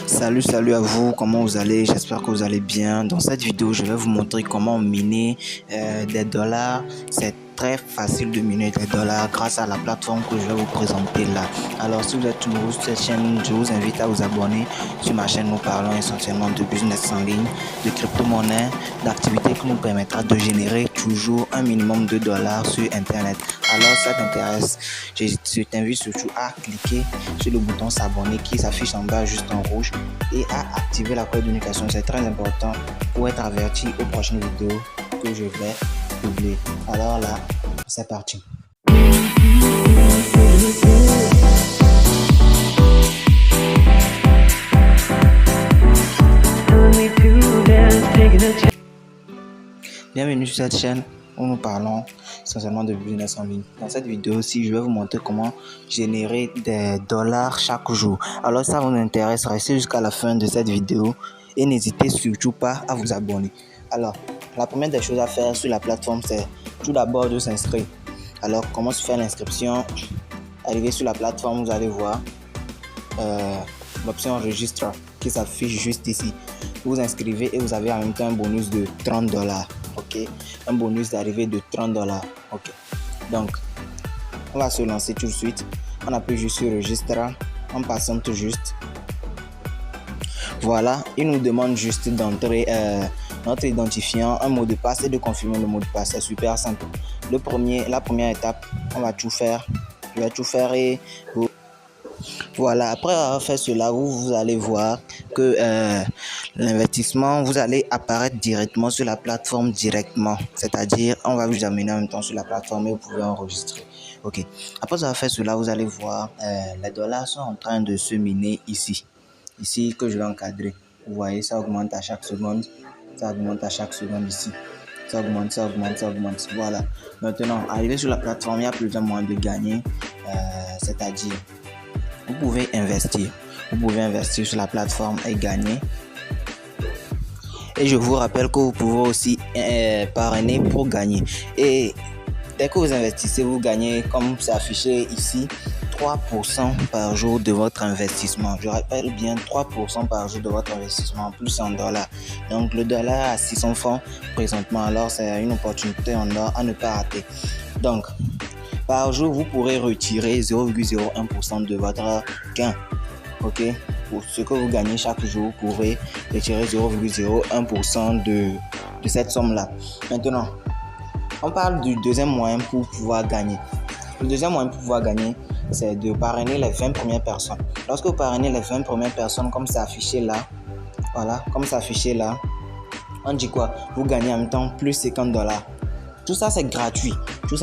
Salut à vous, comment vous allez? J'espère que vous allez bien. Dans cette vidéo, je vais vous montrer comment miner des dollars. C'est très facile de miner des dollars grâce à la plateforme que je vais vous présenter là. Alors, si vous êtes nouveau sur cette chaîne, je vous invite à vous abonner. Sur ma chaîne, nous parlons essentiellement de business en ligne, de crypto-monnaie, d'activités qui nous permettra de générer toujours un minimum de dollars sur Internet. Alors, ça t'intéresse, je t'invite surtout à cliquer sur le bouton s'abonner qui s'affiche en bas juste en rouge et à activer la cloche de notification. C'est très important pour être averti aux prochaines vidéos que je vais publier. Alors là, c'est parti. Bienvenue sur cette chaîne où nous parlons essentiellement de business en ligne. Dans cette vidéo aussi, je vais vous montrer comment générer des dollars chaque jour. Alors ça vous intéresse, restez jusqu'à la fin de cette vidéo et n'hésitez surtout pas à vous abonner. Alors, la première des choses à faire sur la plateforme, c'est tout d'abord de s'inscrire. Alors, comment se fait l'inscription? Arrivez sur la plateforme, vous allez voir l'option registre qui s'affiche juste ici. Vous vous inscrivez et vous avez en même temps un bonus de 30 dollars. Ok, un bonus d'arrivée de 30 dollars. Ok, donc on va se lancer tout de suite. On appuie juste sur registre, on patiente tout juste. Voilà, il nous demande juste d'entrer notre identifiant, un mot de passe et de confirmer le mot de passe. C'est super simple. La première étape, on va tout faire. Je vais tout faire et vous. Voilà, après avoir fait cela, vous allez voir que l'investissement, vous allez apparaître directement sur la plateforme directement. C'est-à-dire, on va vous amener en même temps sur la plateforme et vous pouvez enregistrer. Ok, après avoir fait cela, vous allez voir les dollars sont en train de se miner ici. Ici que je vais encadrer. Vous voyez, ça augmente à chaque seconde. Ça augmente à chaque seconde ici. Ça augmente. Voilà. Maintenant, arrivé sur la plateforme, il y a plusieurs moyens de gagner. C'est-à-dire, vous pouvez investir. Vous pouvez investir sur la plateforme et gagner. Et je vous rappelle que vous pouvez aussi parrainer pour gagner. Et dès que vous investissez, vous gagnez, comme c'est affiché ici, 3% par jour de votre investissement. Je rappelle bien 3% par jour de votre investissement, plus en dollars. Donc le dollar à 600 francs présentement, alors c'est une opportunité en or à ne pas rater. Donc, par jour, vous pourrez retirer 0,01% de votre gain. Ok, pour ce que vous gagnez chaque jour, vous pourrez retirer 0,01% de cette somme-là. Maintenant, on parle du deuxième moyen pour pouvoir gagner. Le deuxième moyen pour pouvoir gagner, c'est de parrainer les 20 premières personnes. Lorsque vous parrainez les 20 premières personnes, comme c'est affiché là, voilà, comme c'est affiché là, on dit quoi? Vous gagnez en même temps plus 50 dollars. Tout ça, c'est gratuit. Il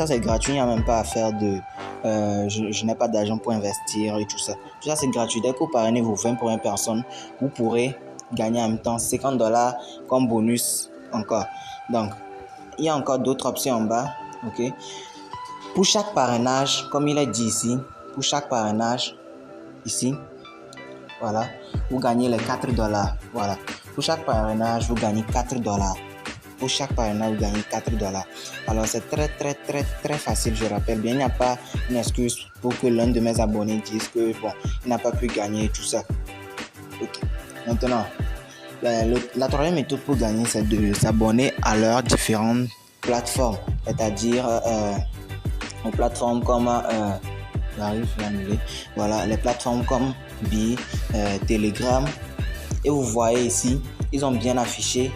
n'y a même pas à faire de... je n'ai pas d'argent pour investir et tout ça. Tout ça, c'est gratuit. Dès que vous parrainez vos 20 premières personnes, vous pourrez gagner en même temps 50 dollars comme bonus encore. Donc, il y a encore d'autres options en bas. Ok. Pour chaque parrainage, comme il est dit ici, pour chaque parrainage, ici, voilà, vous gagnez les 4 dollars. Voilà. Pour chaque parrainage, vous gagnez 4 dollars. Pour chaque parrainage, vous gagnez 4 dollars. Alors, c'est très facile, je rappelle bien. Il n'y a pas une excuse pour que l'un de mes abonnés dise que, bon, il n'a pas pu gagner tout ça. Ok. Maintenant, la troisième méthode pour gagner, c'est de s'abonner à leurs différentes plateformes. C'est-à-dire, aux plateformes comme... voilà, les plateformes comme Bi, Telegram. Et vous voyez ici, ils ont bien affiché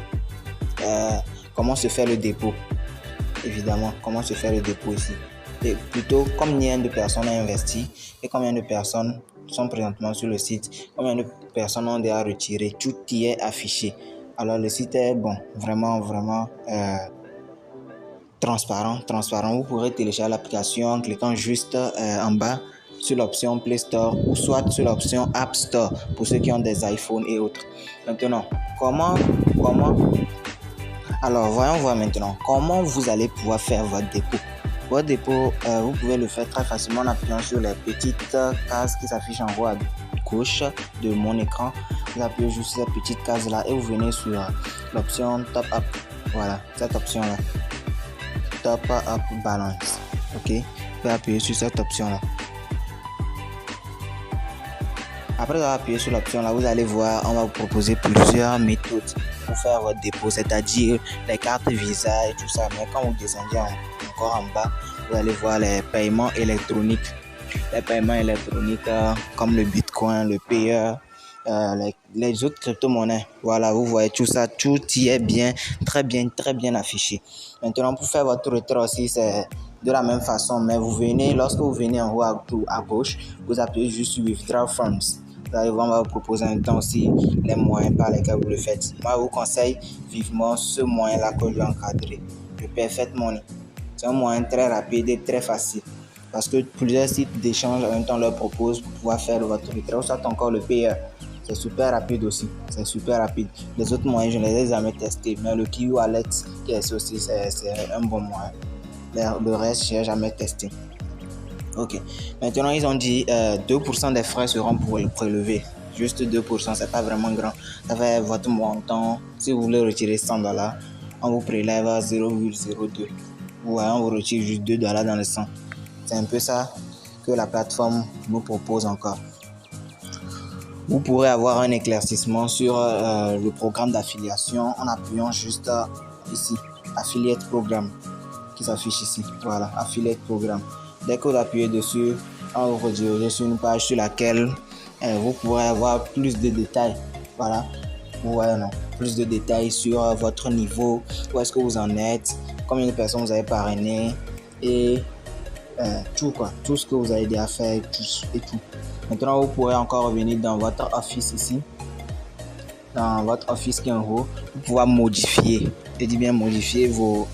comment se fait le dépôt. Évidemment, comment se fait le dépôt ici. Et plutôt, combien de personnes ont investi et combien de personnes sont présentement sur le site, combien de personnes ont déjà retiré, tout y est affiché. Alors, le site est bon, vraiment transparent. Vous pourrez télécharger l'application en cliquant juste en bas sur l'option Play Store ou soit sur l'option App Store pour ceux qui ont des iPhones et autres. Maintenant, alors, voyons voir maintenant comment vous allez pouvoir faire votre dépôt. Votre dépôt, vous pouvez le faire très facilement en appuyant sur les petites cases qui s'affichent en haut à gauche de mon écran. Vous appuyez juste sur cette petite case là et vous venez sur l'option Top Up. Voilà, cette option là. Top Up Balance. Ok, vous pouvez appuyer sur cette option là. Après avoir appuyé sur l'option là, vous allez voir, on va vous proposer plusieurs méthodes pour faire votre dépôt, c'est-à-dire les cartes Visa et tout ça. Mais quand vous descendez encore en bas, vous allez voir les paiements électroniques. Les paiements électroniques comme le Bitcoin, le Payer, les autres crypto-monnaies. Voilà, vous voyez tout ça, tout y est très bien affiché. Maintenant, pour faire votre retrait aussi, c'est de la même façon, mais lorsque vous venez en haut à gauche, vous appuyez juste sur Withdraw Funds. On va vous proposer un temps aussi les moyens par lesquels vous le faites. Moi, je vous conseille vivement ce moyen-là que je vais encadrer, le Perfect Money. C'est un moyen très rapide et très facile. Parce que plusieurs sites d'échange en même temps leur proposent pour pouvoir faire votre retrait, ou soit encore le Payer. C'est super rapide aussi, c'est super rapide. Les autres moyens, je ne les ai jamais testés, mais le Kiwi Wallet qui est aussi, c'est un bon moyen. Le reste, je n'ai jamais testé. Ok, maintenant ils ont dit 2% des frais seront pour le prélever. Juste 2%, c'est pas vraiment grand. Ça fait votre montant. Si vous voulez retirer $100, on vous prélève à 0,02. Ou on vous retire juste $2 dans le 100. C'est un peu ça que la plateforme nous propose encore. Vous pourrez avoir un éclaircissement sur le programme d'affiliation en appuyant juste ici, Affiliate Programme, qui s'affiche ici. Voilà, Affiliate Programme. Dès que vous appuyez dessus, on vous redirige sur une page sur laquelle vous pourrez avoir plus de détails. Voilà, vous voyez, non, plus de détails sur votre niveau, où est-ce que vous en êtes, combien de personnes vous avez parrainé et tout quoi, tout ce que vous avez déjà fait et tout. Maintenant, vous pourrez encore revenir dans votre office ici, dans votre office qui est en haut, pour pouvoir modifier, je dis bien modifier vos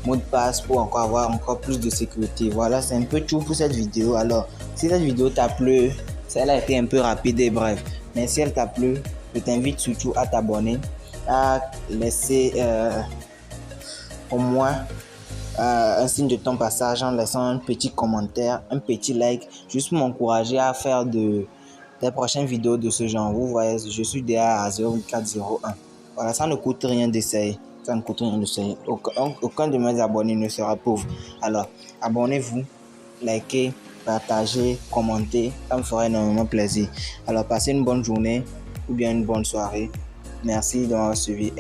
mots de passe pour encore avoir encore plus de sécurité. Voilà, c'est un peu tout pour cette vidéo. Alors, si cette vidéo t'a plu, elle a été un peu rapide et bref, mais si elle t'a plu, je t'invite surtout à t'abonner, à laisser au moins un signe de ton passage en laissant un petit commentaire, un petit like, juste pour m'encourager à faire des prochaines vidéos de ce genre. Vous voyez, je suis déjà à 0,401. Voilà, ça ne coûte rien d'essayer. Ça ne coûte rien d'essayer. Aucun de mes abonnés ne sera pauvre. Alors, abonnez-vous, likez, partagez, commentez. Ça me fera énormément plaisir. Alors, passez une bonne journée ou bien une bonne soirée. Merci de m'avoir suivi.